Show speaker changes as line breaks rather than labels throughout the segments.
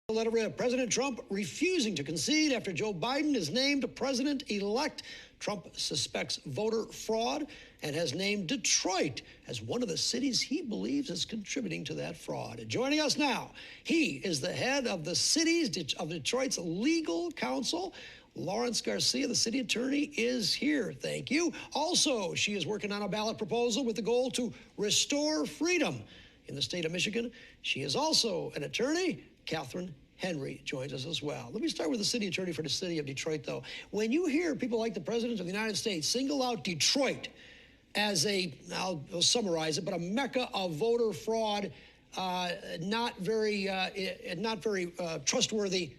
Letter read, President Trump refusing to concede after Joe Biden is named president-elect. Trump suspects voter fraud and has named Detroit as one of the cities he believes is contributing to that fraud. And joining us now, he is the head of the cities of Detroit's legal counsel. Lawrence Garcia, the city attorney, is here. Thank you. Also, she is working on a ballot proposal with the goal to restore freedom in the state of Michigan. She is also an attorney. Katherine Henry joins us as well. Let me start with the city attorney for the city of Detroit, though. When you hear people like the President of the United States single out Detroit as I'll summarize it, but a mecca of voter fraud, not very trustworthy,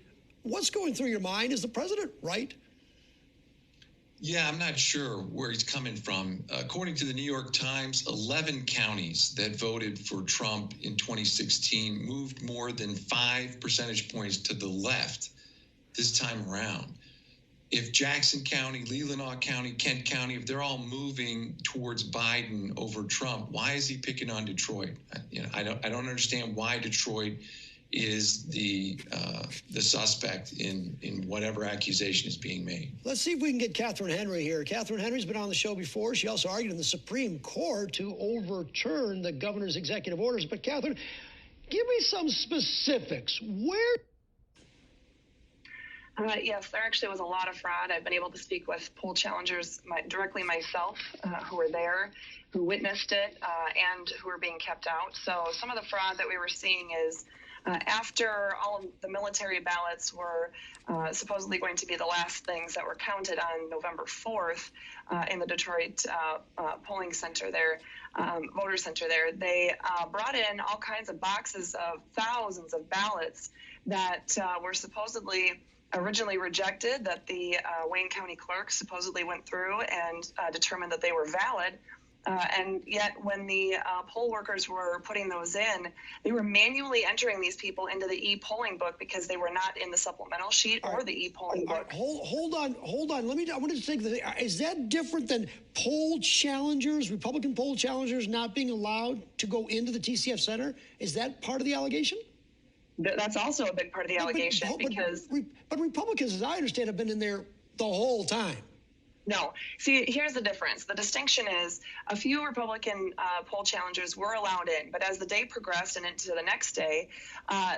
what's going through your mind? Is the president right?
Yeah, I'm not sure where he's coming from. According to the New York Times, 11 counties that voted for Trump in 2016 moved more than 5 percentage points to the left this time around. If Jackson County, Leelanau County, Kent County, if they're all moving towards Biden over Trump, why is he picking on Detroit? I don't understand why Detroit is the suspect in whatever accusation is being made.
Let's see if we can get Katherine Henry here. Katherine Henry's been on the show before. She also argued in the Supreme Court to overturn the governor's executive orders. But Katherine, give me some specifics. Where?
Yes, there actually was a lot of fraud. I've been able to speak with poll challengers directly myself who were there, who witnessed it, and who were being kept out. So some of the fraud that we were seeing is after all of the military ballots were supposedly going to be the last things that were counted on November 4th in the Detroit polling center there, voter center there, they brought in all kinds of boxes of thousands of ballots that were supposedly originally rejected, that the Wayne County clerk supposedly went through and determined that they were valid. And yet when the poll workers were putting those in, they were manually entering these people into the e-polling book because they were not in the supplemental sheet or the e-polling book.
Hold on. I want to think, is that different than poll challengers, Republican poll challengers not being allowed to go into the TCF Center? Is that part of the allegation?
That's also a big part of the allegation
but Republicans, as I understand, have been in there the whole time.
No. See, here's the difference. The distinction is a few Republican poll challengers were allowed in, but as the day progressed and into the next day,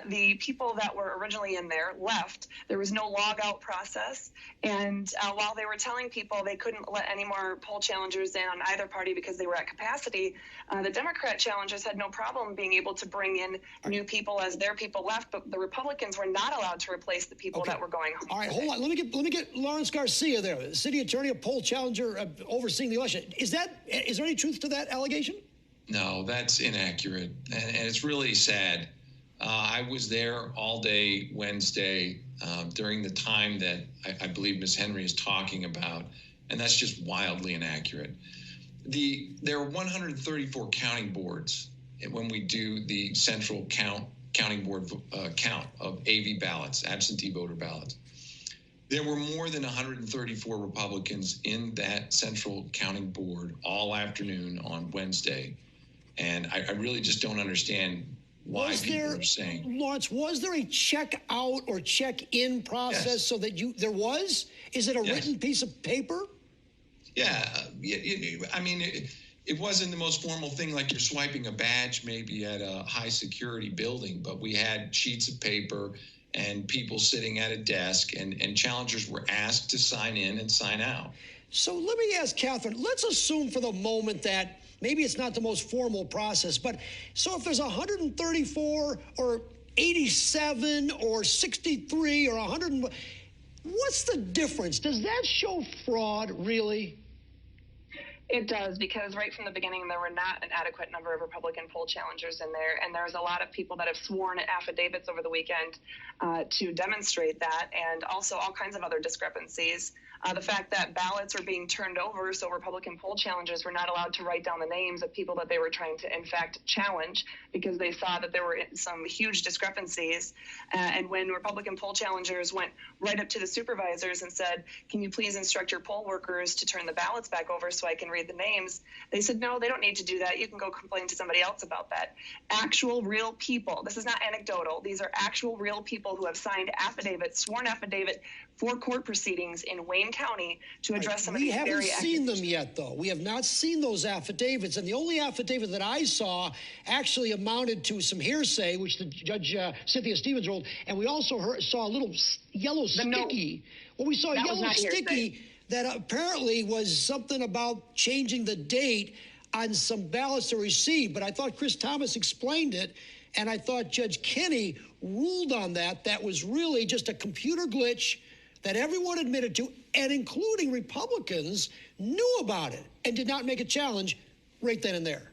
the people that were originally in there left. There was no log out process. And while they were telling people they couldn't let any more poll challengers in on either party because they were at capacity, the Democrat challengers had no problem being able to bring in new people as their people left, but the Republicans were not allowed to replace the people that were going home.
All right, hold on. Let me get Lawrence Garcia there, the city attorney, a poll challenger overseeing the election. Is there any truth to that allegation?
No, that's inaccurate, and it's really sad. I was there all day Wednesday during the time that I believe Ms. Henry is talking about, and that's just wildly inaccurate. There are 134 counting boards when we do the central counting board count of AV ballots, absentee voter ballots. There were more than 134 Republicans in that central counting board all afternoon on Wednesday. And I really just don't understand why people are saying.
Lawrence, was there a check out or check in process so that there was? Is it a written piece of paper?
Yeah. I mean, it wasn't the most formal thing like you're swiping a badge maybe at a high security building, but we had sheets of paper and people sitting at a desk, and challengers were asked to sign in and sign out.
So let me ask Katherine, let's assume for the moment that maybe it's not the most formal process, but so if there's 134 or 87 or 63 or 100, what's the difference? Does that show fraud, really?
It does, because right from the beginning, there were not an adequate number of Republican poll challengers in there. And there's a lot of people that have sworn affidavits over the weekend to demonstrate that, and also all kinds of other discrepancies. The fact that ballots were being turned over, so Republican poll challengers were not allowed to write down the names of people that they were trying to, in fact, challenge because they saw that there were some huge discrepancies. And when Republican poll challengers went right up to the supervisors and said, "Can you please instruct your poll workers to turn the ballots back over so I can read the names?" They said, "No, they don't need to do that. You can go complain to somebody else about that." Actual real people. This is not anecdotal. These are actual real people who have signed affidavits, sworn affidavit for court proceedings in Wayne County to address some of these very
We haven't seen them yet, though. We have not seen those affidavits, and the only affidavit that I saw actually amounted to some hearsay, which the Judge Cynthia Stevens ruled, and we also saw a little yellow sticky. Well, we saw a yellow sticky that apparently was something about changing the date on some ballots to receive, but I thought Chris Thomas explained it, and I thought Judge Kinney ruled on that. That was really just a computer glitch that everyone admitted to, and including Republicans knew about it and did not make a challenge right then and there.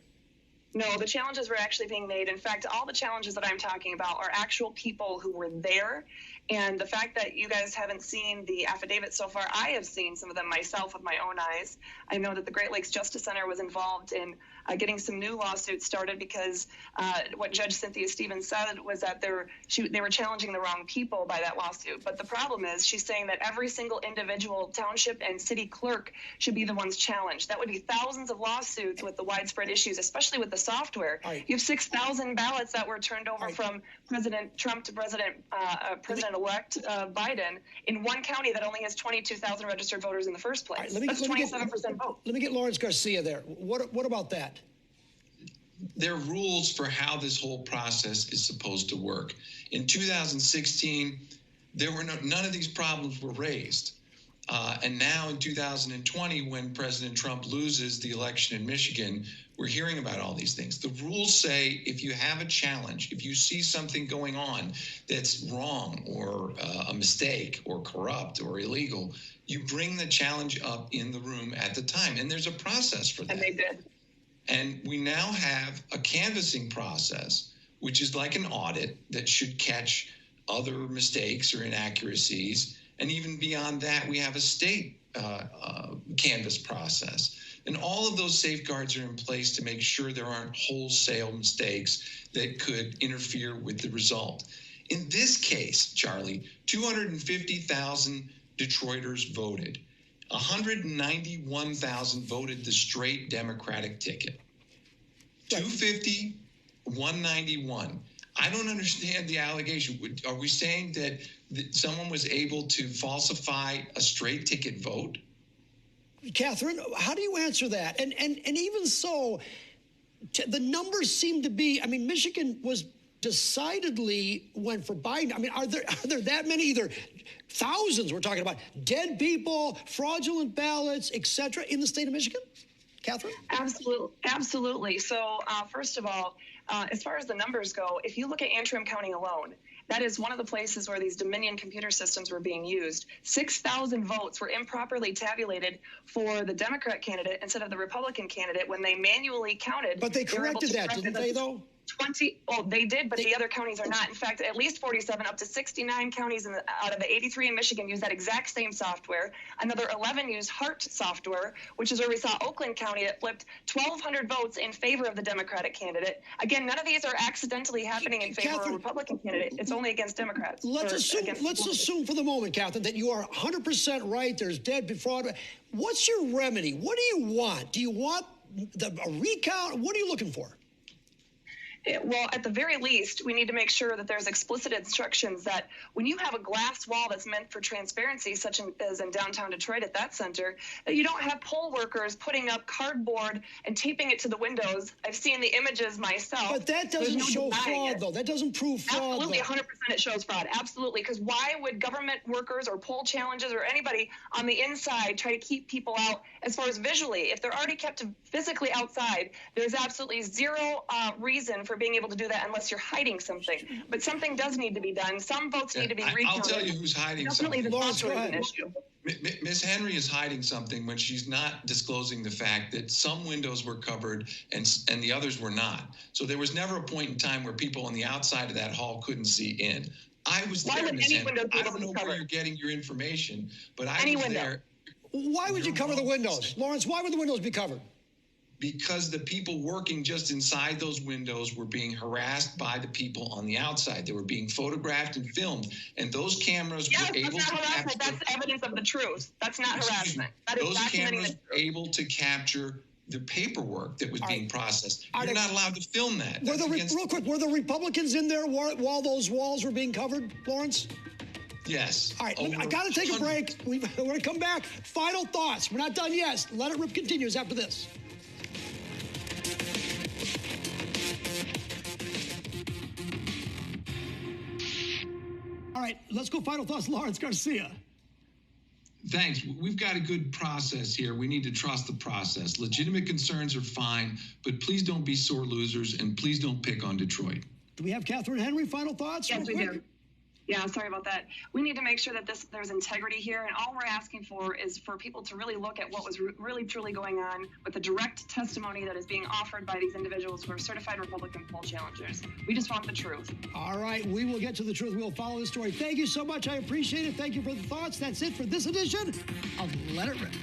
No, the challenges were actually being made. In fact, all the challenges that I'm talking about are actual people who were there. And the fact that you guys haven't seen the affidavits so far, I have seen some of them myself with my own eyes. I know that the Great Lakes Justice Center was involved in getting some new lawsuits started because what Judge Cynthia Stevens said was that they were challenging the wrong people by that lawsuit. But the problem is she's saying that every single individual township and city clerk should be the ones challenged. That would be thousands of lawsuits with the widespread issues, especially with the software.
Right.
You have 6,000 ballots that were turned over from President Trump to President-elect Biden in one county that only has 22,000 registered voters in the first place. That's 27% vote.
Let me get Lawrence Garcia there. What about that?
There are rules for how this whole process is supposed to work. In 2016, there were none of these problems were raised. And now in 2020, when President Trump loses the election in Michigan, we're hearing about all these things. The rules say if you have a challenge, if you see something going on that's wrong or a mistake or corrupt or illegal, you bring the challenge up in the room at the time. And there's a process for that.
And they did.
And we now have a canvassing process, which is like an audit that should catch other mistakes or inaccuracies. And even beyond that, we have a state canvass process. And all of those safeguards are in place to make sure there aren't wholesale mistakes that could interfere with the result. In this case, Charlie, 250,000 Detroiters voted. 191,000 voted the straight Democratic ticket. 250, 191. I don't understand the allegation. Are we saying that someone was able to falsify a straight ticket vote?
Katherine, how do you answer that? And even so, the numbers seem to be, I mean, Michigan was decidedly went for Biden. I mean, are there that many, either thousands we're talking about, dead people, fraudulent ballots, et cetera, in the state of Michigan? Katherine?
Absolutely. So first of all, as far as the numbers go, if you look at Antrim County alone, that is one of the places where these Dominion computer systems were being used. 6,000 votes were improperly tabulated for the Democrat candidate instead of the Republican candidate when they manually counted.
But they corrected that, didn't they, though?
They did, but the other counties are not. In fact, at least 47, up to 69 counties out of the 83 in Michigan use that exact same software. Another 11 use HART software, which is where we saw Oakland County that flipped 1,200 votes in favor of the Democratic candidate. Again, none of these are accidentally happening in favor of a Republican candidate. It's only against Democrats.
Let's assume for the moment, Katherine, that you are 100% right. There's dead fraud. What's your remedy? What do you want? Do you want a recount? What are you looking for?
Well, at the very least, we need to make sure that there's explicit instructions that when you have a glass wall that's meant for transparency, such as in downtown Detroit at that center, that you don't have poll workers putting up cardboard and taping it to the windows. I've seen the images myself.
But that doesn't show fraud, though. That doesn't prove fraud.
Absolutely, 100% it shows fraud. Absolutely, because why would government workers or poll challenges or anybody on the inside try to keep people out as far as visually? If they're already kept physically outside, there's absolutely zero reason for being able to do that unless you're hiding something. But something does need to be done. Some votes need to be recounted.
I'll tell you who's hiding something.
Lawrence, is an issue.
Ms. Henry is hiding something when she's not disclosing the fact that some windows were covered and the others were not. So there was never a point in time where people on the outside of that hall couldn't see in. I was there, Ms. Henry. I don't know where you're getting your information, but I was there.
Why would you cover the windows? Lawrence, why would the windows be covered?
Because the people working just inside those windows were being harassed by the people on the outside. They were being photographed and filmed, and those cameras were able to capture.
That's evidence of the truth. That's not harassment. That is
those cameras were
the
able to capture the paperwork that was being processed.
You're
not allowed to film that.
Real quick, were the Republicans in there while those walls were being covered, Lawrence?
Yes.
All right, I got to take a break. We're going to come back. Final thoughts. We're not done yet. Let It Rip continues after this. All right, let's go final thoughts, Lawrence Garcia.
Thanks. We've got a good process here. We need to trust the process. Legitimate concerns are fine, but please don't be sore losers, and please don't pick on Detroit.
Do we have Katherine Henry? Final thoughts?
Yes, we do. Yeah, sorry about that. We need to make sure that there's integrity here, and all we're asking for is for people to really look at what was really truly going on with the direct testimony that is being offered by these individuals who are certified Republican poll challengers. We just want the truth.
All right, we will get to the truth. We'll follow the story. Thank you so much. I appreciate it. Thank you for the thoughts. That's it for this edition of Let It Rip.